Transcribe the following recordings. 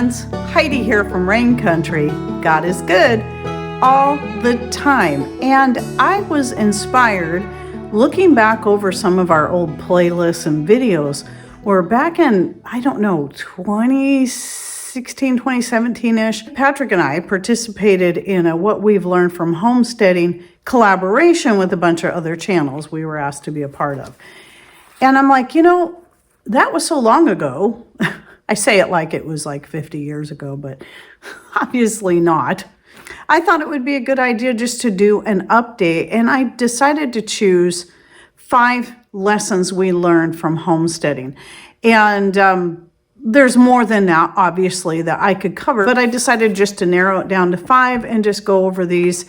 friends, Heidi here from Rain Country. God is good all the time. And I was inspired looking back over some of our old playlists and videos where back in, 2016, 2017-ish, Patrick and I participated in a What We've Learned from Homesteading collaboration with a bunch of other channels we were asked to be a part of. And I'm like, that was so long ago. I say it like it was like 50 years ago, but obviously not. I thought it would be a good idea just to do an update, and I decided to choose 5 lessons we learned from homesteading. And there's more than that, obviously, that I could cover, but I decided just to narrow it down to 5 and just go over these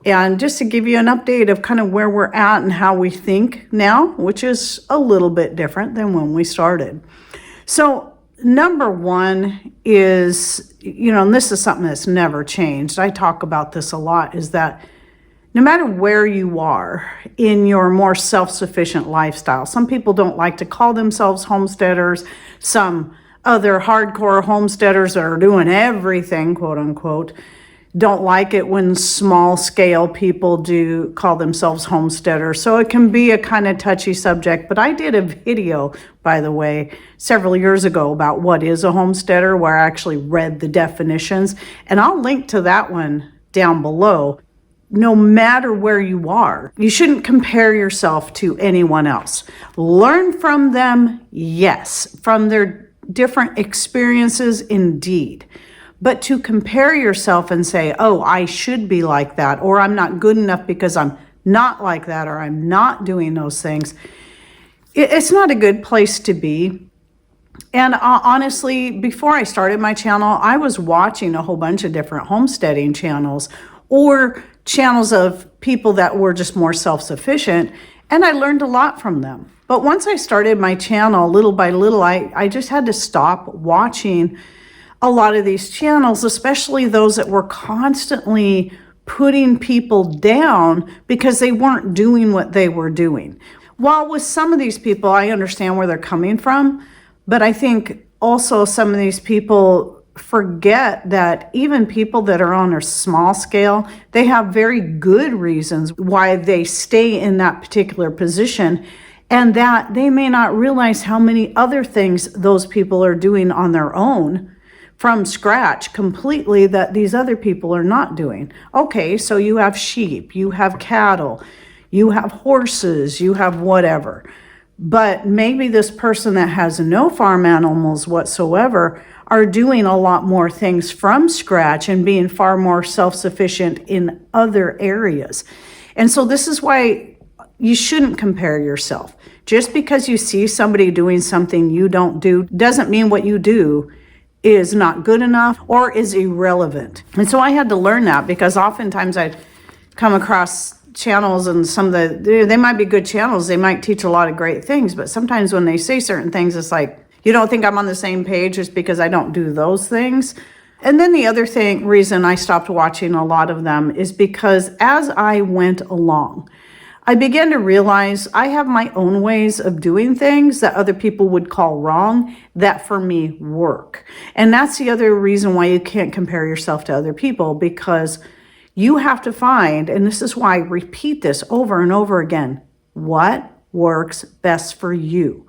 and just to give you an update of kind of where we're at and how we think now, which is a little bit different than when we started. So number 1 is, and this is something that's never changed. I talk about this a lot, is that no matter where you are in your more self-sufficient lifestyle, some people don't like to call themselves homesteaders. Some other hardcore homesteaders that are doing everything, quote unquote, don't like it when small scale people do call themselves homesteaders. So it can be a kind of touchy subject, but I did a video, by the way, several years ago about what is a homesteader, where I actually read the definitions, and I'll link to that one down below. No matter where you are, you shouldn't compare yourself to anyone else. Learn from them, yes, from their different experiences, indeed. But to compare yourself and say, oh, I should be like that, or I'm not good enough because I'm not like that, or I'm not doing those things, it's not a good place to be. And honestly, before I started my channel, I was watching a whole bunch of different homesteading channels or channels of people that were just more self-sufficient, and I learned a lot from them. But once I started my channel, little by little, I just had to stop watching a lot of these channels, especially those that were constantly putting people down because they weren't doing what they were doing. While with some of these people, I understand where they're coming from, but I think also some of these people forget that even people that are on a small scale, they have very good reasons why they stay in that particular position, and that they may not realize how many other things those people are doing on their own from scratch completely that these other people are not doing. Okay, so you have sheep, you have cattle, you have horses, you have whatever. But maybe this person that has no farm animals whatsoever are doing a lot more things from scratch and being far more self-sufficient in other areas. And so this is why you shouldn't compare yourself. Just because you see somebody doing something you don't do doesn't mean what you do is not good enough or is irrelevant. And so I had to learn that, because oftentimes I'd come across channels, and they might be good channels, they might teach a lot of great things, but sometimes when they say certain things, it's like, you don't think I'm on the same page just because I don't do those things. And then the other reason I stopped watching a lot of them is because as I went along, I began to realize I have my own ways of doing things that other people would call wrong that for me work. And that's the other reason why you can't compare yourself to other people, because you have to find, and this is why I repeat this over and over again, what works best for you.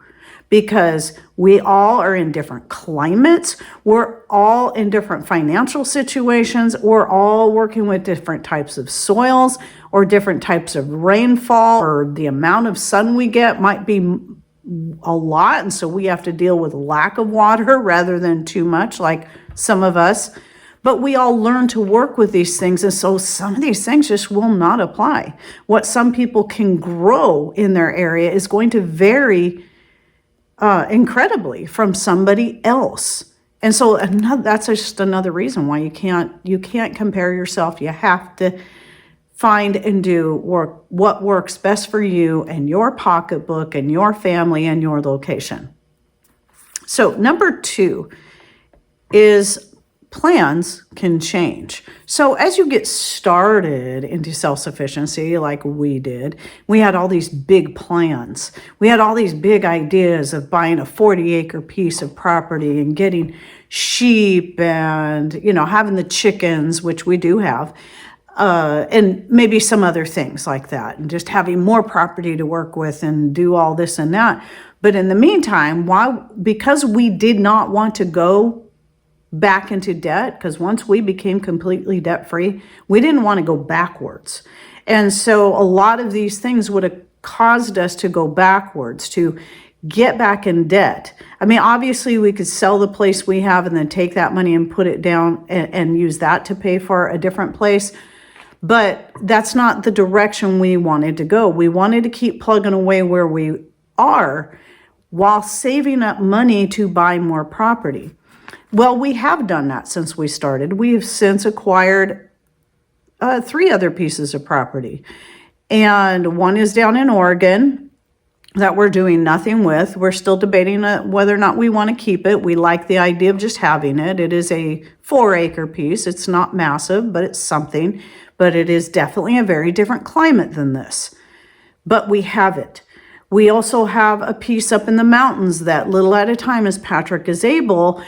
Because we all are in different climates, we're all in different financial situations, we're all working with different types of soils or different types of rainfall, or the amount of sun we get might be a lot, and so we have to deal with lack of water rather than too much, like some of us. But we all learn to work with these things, and so some of these things just will not apply. What some people can grow in their area is going to vary incredibly from somebody else. And so that's just another reason why you can't compare yourself. You have to find and do what works best for you and your pocketbook and your family and your location. So number 2 is plans can change. So as you get started into self-sufficiency like we did, we had all these big plans. We had all these big ideas of buying a 40-acre piece of property and getting sheep and, having the chickens, which we do have, and maybe some other things like that, and just having more property to work with and do all this and that. But in the meantime, because we did not want to go back into debt, because once we became completely debt free, we didn't want to go backwards. And so a lot of these things would have caused us to go backwards, to get back in debt. I mean, obviously we could sell the place we have and then take that money and put it down and use that to pay for a different place. But that's not the direction we wanted to go. We wanted to keep plugging away where we are while saving up money to buy more property. Well, we have done that since we started. We've since acquired 3 other pieces of property. And one is down in Oregon that we're doing nothing with. We're still debating whether or not we want to keep it. We like the idea of just having it. It is a 4-acre piece. It's not massive, but it's something. But it is definitely a very different climate than this. But we have it. We also have a piece up in the mountains that little at a time, as Patrick is able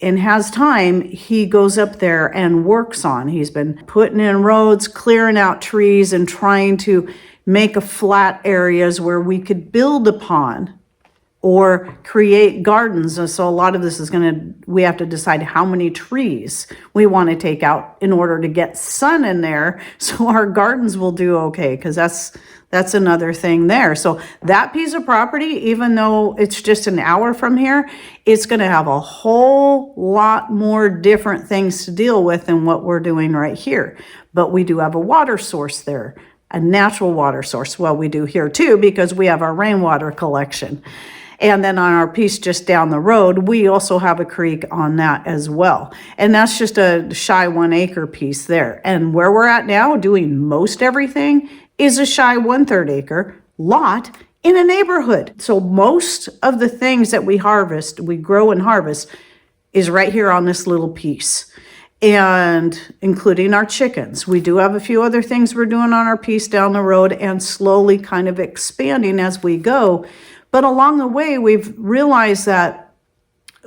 and has time, he goes up there and works on. He's been putting in roads, clearing out trees, and trying to make a flat areas where we could build upon or create gardens. And so a lot of this is we have to decide how many trees we want to take out in order to get sun in there so our gardens will do okay, because that's another thing there. So that piece of property, even though it's just an hour from here, it's going to have a whole lot more different things to deal with than what we're doing right here. But we do have a water source there, a natural water source. Well, we do here too, because we have our rainwater collection. And then on our piece just down the road, we also have a creek on that as well. And that's just a shy 1-acre piece there. And where we're at now, doing most everything, is a shy 1/3 acre lot in a neighborhood. So most of the things that we grow and harvest, is right here on this little piece. And including our chickens. We do have a few other things we're doing on our piece down the road and slowly kind of expanding as we go. But along the way, we've realized that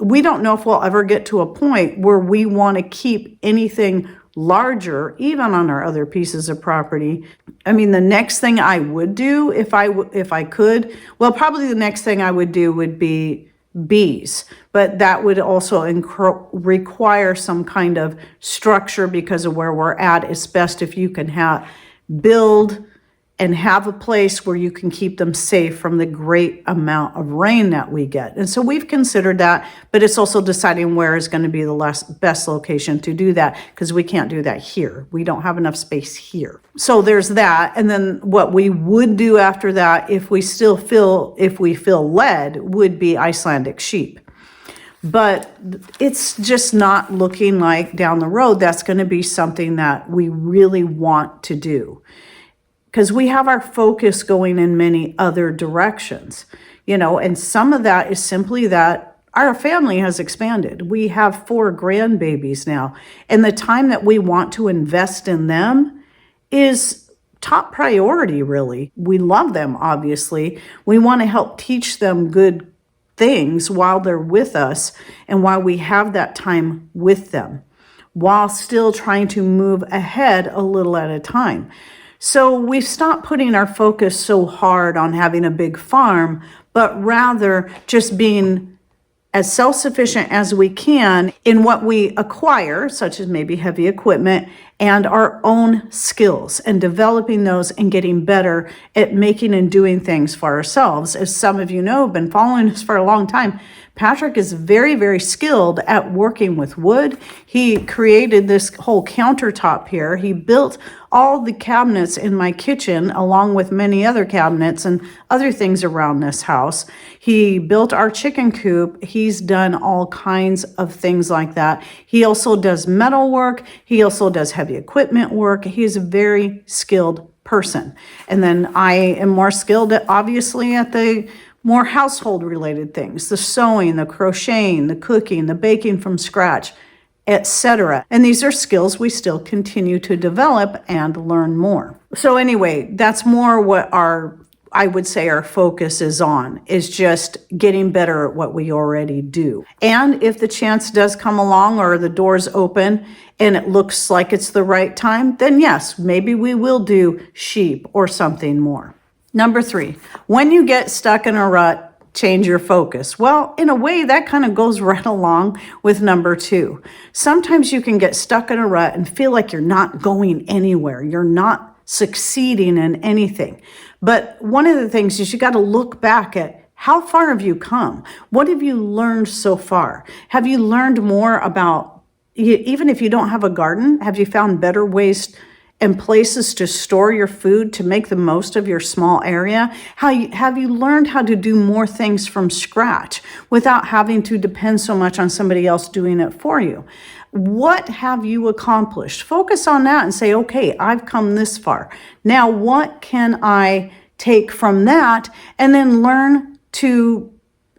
we don't know if we'll ever get to a point where we want to keep anything larger, even on our other pieces of property. I mean, the next thing I would do if I could, well, probably the next thing I would do would be bees, but that would also require some kind of structure because of where we're at. It's best if you can build and have a place where you can keep them safe from the great amount of rain that we get. And so we've considered that, but it's also deciding where is going to be the best location to do that, because we can't do that here. We don't have enough space here. So there's that. And then what we would do after that, if we feel led, would be Icelandic sheep. But it's just not looking like down the road that's going to be something that we really want to do, because we have our focus going in many other directions, and some of that is simply that our family has expanded. We have 4 grandbabies now, and the time that we want to invest in them is top priority, really. We love them, obviously. We want to help teach them good things while they're with us and while we have that time with them, while still trying to move ahead a little at a time. So we've stopped putting our focus so hard on having a big farm, but rather just being as self-sufficient as we can in what we acquire, such as maybe heavy equipment, and our own skills, and developing those and getting better at making and doing things for ourselves. As some of you know, have been following us for a long time, Patrick is very, very skilled at working with wood. He created this whole countertop here. He built all the cabinets in my kitchen, along with many other cabinets and other things around this house. He built our chicken coop. He's done all kinds of things like that. He also does metal work. He also does heavy equipment work. He's a very skilled person. And then I am more skilled obviously at the more household related things, the sewing, the crocheting, the cooking, the baking from scratch, etc. And these are skills we still continue to develop and learn more. So anyway, that's more what I would say our focus is on, is just getting better at what we already do. And if the chance does come along or the door's open and it looks like it's the right time, then yes, maybe we will do sheep or something more. Number 3, when you get stuck in a rut, change your focus. Well, in a way, that kind of goes right along with number 2. Sometimes you can get stuck in a rut and feel like you're not going anywhere. You're not succeeding in anything. But one of the things is you got to look back at how far have you come? What have you learned so far? Have you learned more about, even if you don't have a garden, have you found better ways and places to store your food to make the most of your small area? Have you learned how to do more things from scratch without having to depend so much on somebody else doing it for you? What have you accomplished? Focus on that and say, okay, I've come this far. Now, what can I take from that? And then learn to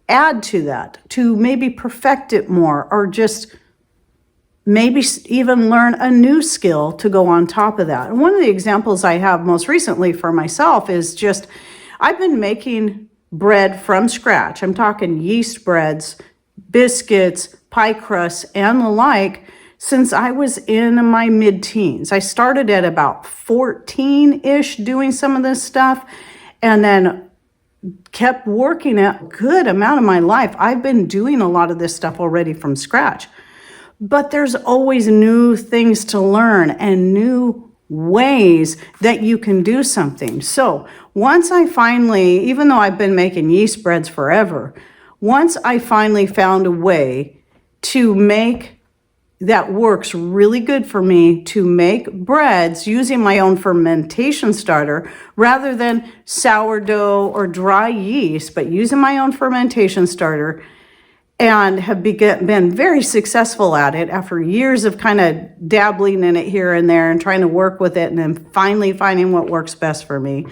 add to that, to maybe perfect it more, or just maybe even learn a new skill to go on top of that. And one of the examples I have most recently for myself is just, I've been making bread from scratch. I'm talking yeast breads, biscuits, pie crusts, and the like, since I was in my mid-teens. I started at about 14-ish doing some of this stuff, and then kept working at a good amount of my life. I've been doing a lot of this stuff already from scratch. But there's always new things to learn and new ways that you can do something. So once I finally, even though I've been making yeast breads forever, once I finally found a way to make that works really good for me, to make breads using my own fermentation starter rather than sourdough or dry yeast, but using my own fermentation starter, and have been very successful at it after years of kind of dabbling in it here and there and trying to work with it, and then finally finding what works best for me.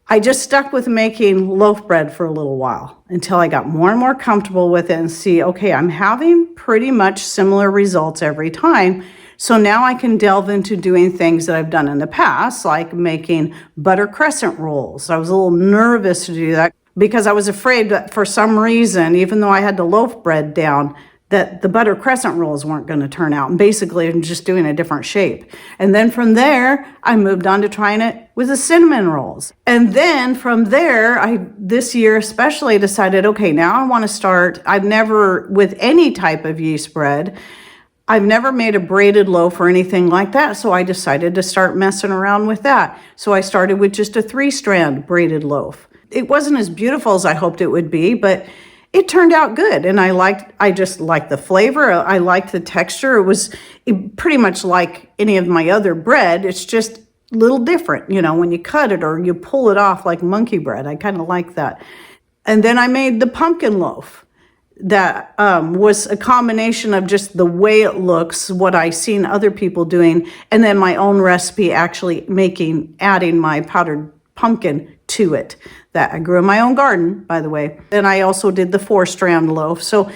I just stuck with making loaf bread for a little while until I got more and more comfortable with it and see, okay, I'm having pretty much similar results every time. So now I can delve into doing things that I've done in the past, like making butter crescent rolls. I was a little nervous to do that because I was afraid that for some reason, even though I had the loaf bread down, that the butter crescent rolls weren't going to turn out. And basically, I'm just doing a different shape. And then from there, I moved on to trying it with the cinnamon rolls. And then from there, this year especially decided, okay, now I want to start. I've never, with any type of yeast bread, I've never made a braided loaf or anything like that. So I decided to start messing around with that. So I started with just a 3-strand braided loaf. It wasn't as beautiful as I hoped it would be, but it turned out good, and I just liked the flavor. I liked the texture. It was pretty much like any of my other bread. It's just a little different, when you cut it or you pull it off like monkey bread. I kind of like that. And then I made the pumpkin loaf. That was a combination of just the way it looks, what I seen other people doing, and then my own recipe actually adding my powdered pumpkin to it. That I grew in my own garden, by the way. Then I also did the 4-strand loaf. So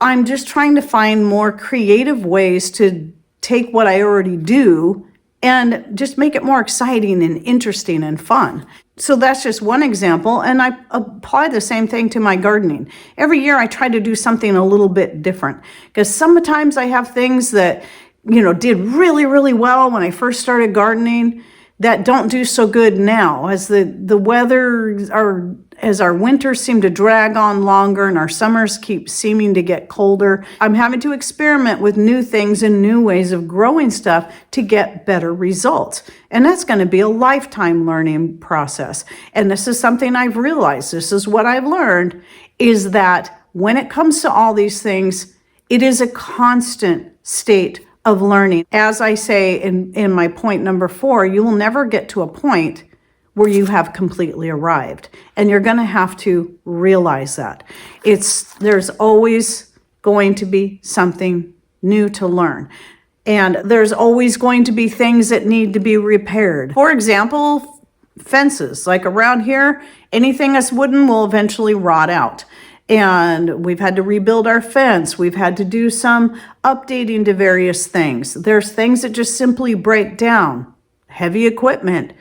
I'm just trying to find more creative ways to take what I already do and just make it more exciting and interesting and fun. So that's just one example, and I apply the same thing to my gardening. Every year I try to do something a little bit different, because sometimes I have things that, did really, really well when I first started gardening that don't do so good now as the weather as our winters seem to drag on longer and our summers keep seeming to get colder. I'm having to experiment with new things and new ways of growing stuff to get better results. And that's going to be a lifetime learning process. And this is something I've realized. This is what I've learned, is that when it comes to all these things, it is a constant state of learning. As I say in my point number 4, you will never get to a point where you have completely arrived. And you're going to have to realize that. There's always going to be something new to learn. And there's always going to be things that need to be repaired. For example, fences. Like around here, anything that's wooden will eventually rot out. And we've had to rebuild our fence. We've had to do some updating to various things. There's things that just simply break down. Heavy equipment.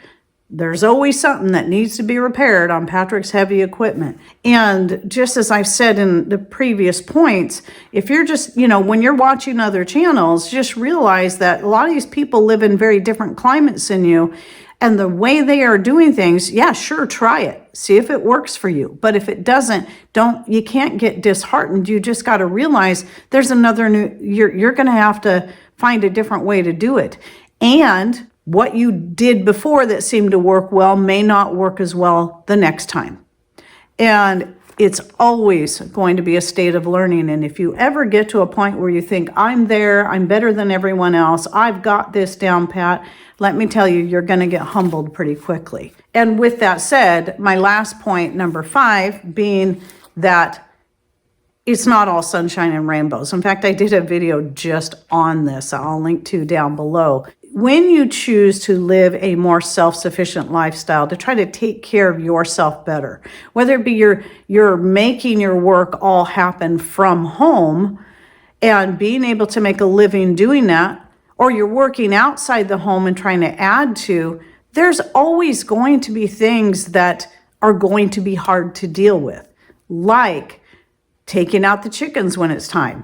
There's always something that needs to be repaired on Patrick's heavy equipment. And just as I've said in the previous points, if you're just, when you're watching other channels, just realize that a lot of these people live in very different climates than you. And the way they are doing things, yeah, sure, try it. See if it works for you. But if it doesn't, you can't get disheartened. You just got to realize there's another you're going to have to find a different way to do it. And what you did before that seemed to work well may not work as well the next time. And it's always going to be a state of learning. And if you ever get to a point where you think, I'm there, I'm better than everyone else, I've got this down pat, let me tell you, you're going to get humbled pretty quickly. And with that said, my last point, number 5, being that it's not all sunshine and rainbows. In fact, I did a video just on this. I'll link to down below. When you choose to live a more self-sufficient lifestyle, to try to take care of yourself better, whether it be you're making your work all happen from home and being able to make a living doing that, or you're working outside the home and trying to add to, there's always going to be things that are going to be hard to deal with, like taking out the chickens when it's time.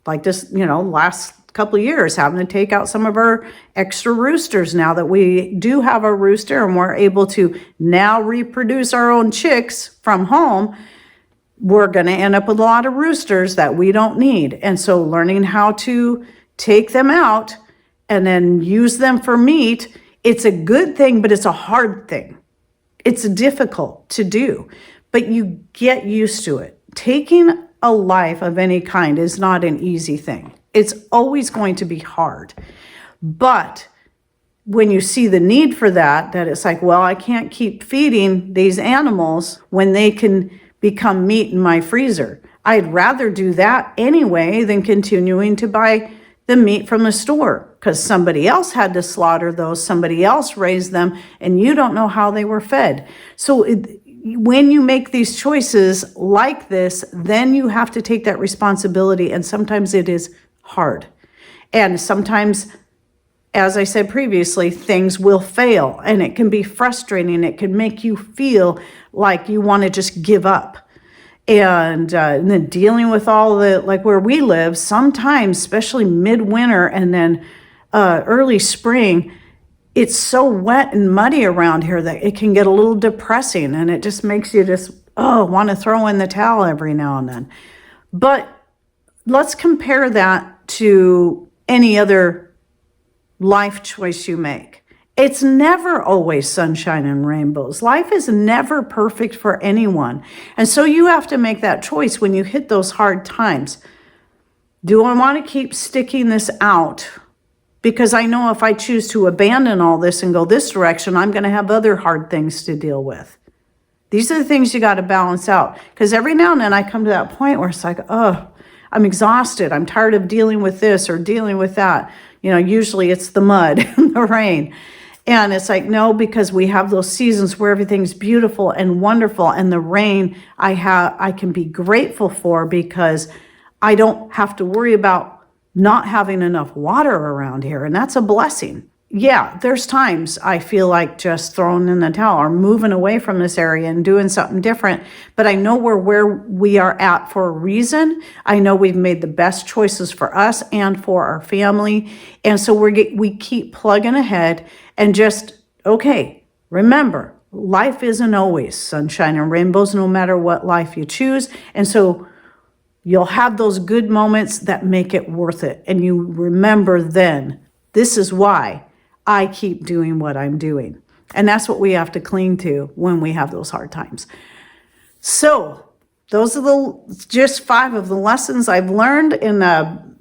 Like this, last couple of years, having to take out some of our extra roosters now that we do have a rooster and we're able to now reproduce our own chicks from home. We're going to end up with a lot of roosters that we don't need. And so learning how to take them out and then use them for meat, it's a good thing, but it's a hard thing. It's difficult to do, but you get used to it. Taking a life of any kind is not an easy thing. It's always going to be hard. But when you see the need for that it's like, well, I can't keep feeding these animals when they can become meat in my freezer. I'd rather do that anyway than continuing to buy the meat from the store, because somebody else had to slaughter those, somebody else raised them, and you don't know how they were fed. So when you make these choices like this, then you have to take that responsibility, and sometimes it is hard. And sometimes, as I said previously, things will fail, and it can be frustrating. It can make you feel like you want to just give up. And then dealing with all the, like where we live, sometimes, especially midwinter and then early spring, it's so wet and muddy around here that it can get a little depressing, and it just makes you just, want to throw in the towel every now and then. But let's compare that to any other life choice you make. It's never always sunshine and rainbows. Life is never perfect for anyone. And so you have to make that choice when you hit those hard times. Do I want to keep sticking this out? Because I know if I choose to abandon all this and go this direction, I'm going to have other hard things to deal with. These are the things you got to balance out. Because every now and then I come to that point where it's like, I'm exhausted. I'm tired of dealing with this or dealing with that. Usually it's the mud and the rain. And it's like, no, because we have those seasons where everything's beautiful and wonderful. And the rain I can be grateful for, because I don't have to worry about not having enough water around here. And that's a blessing. Yeah, there's times I feel like just throwing in the towel or moving away from this area and doing something different. But I know we're where we are at for a reason. I know we've made the best choices for us and for our family. And so we keep plugging ahead and just, okay, remember, life isn't always sunshine and rainbows, no matter what life you choose. And so you'll have those good moments that make it worth it. And you remember then, this is why I keep doing what I'm doing. And that's what we have to cling to when we have those hard times. So those are just 5 of the lessons I've learned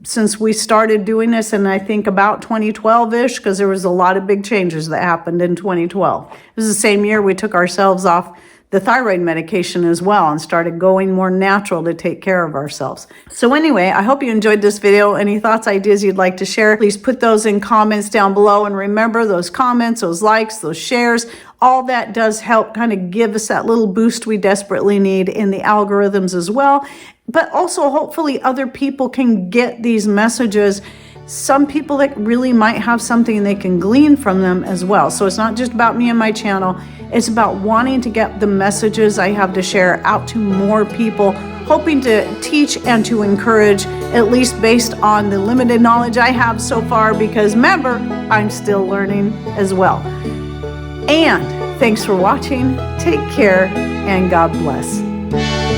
since we started doing this, and I think about 2012-ish, because there was a lot of big changes that happened in 2012. It was the same year we took ourselves off the thyroid medication as well and started going more natural to take care of ourselves. So anyway, I hope you enjoyed this video. Any thoughts, ideas you'd like to share, please put those in comments down below. And remember, those comments, those likes, those shares, all that does help kind of give us that little boost we desperately need in the algorithms as well. But also hopefully other people can get these messages. Some people that really might have something they can glean from them as well. So it's not just about me and my channel. It's about wanting to get the messages I have to share out to more people, hoping to teach and to encourage, at least based on the limited knowledge I have so far, because remember, I'm still learning as well. And thanks for watching. Take care and God bless.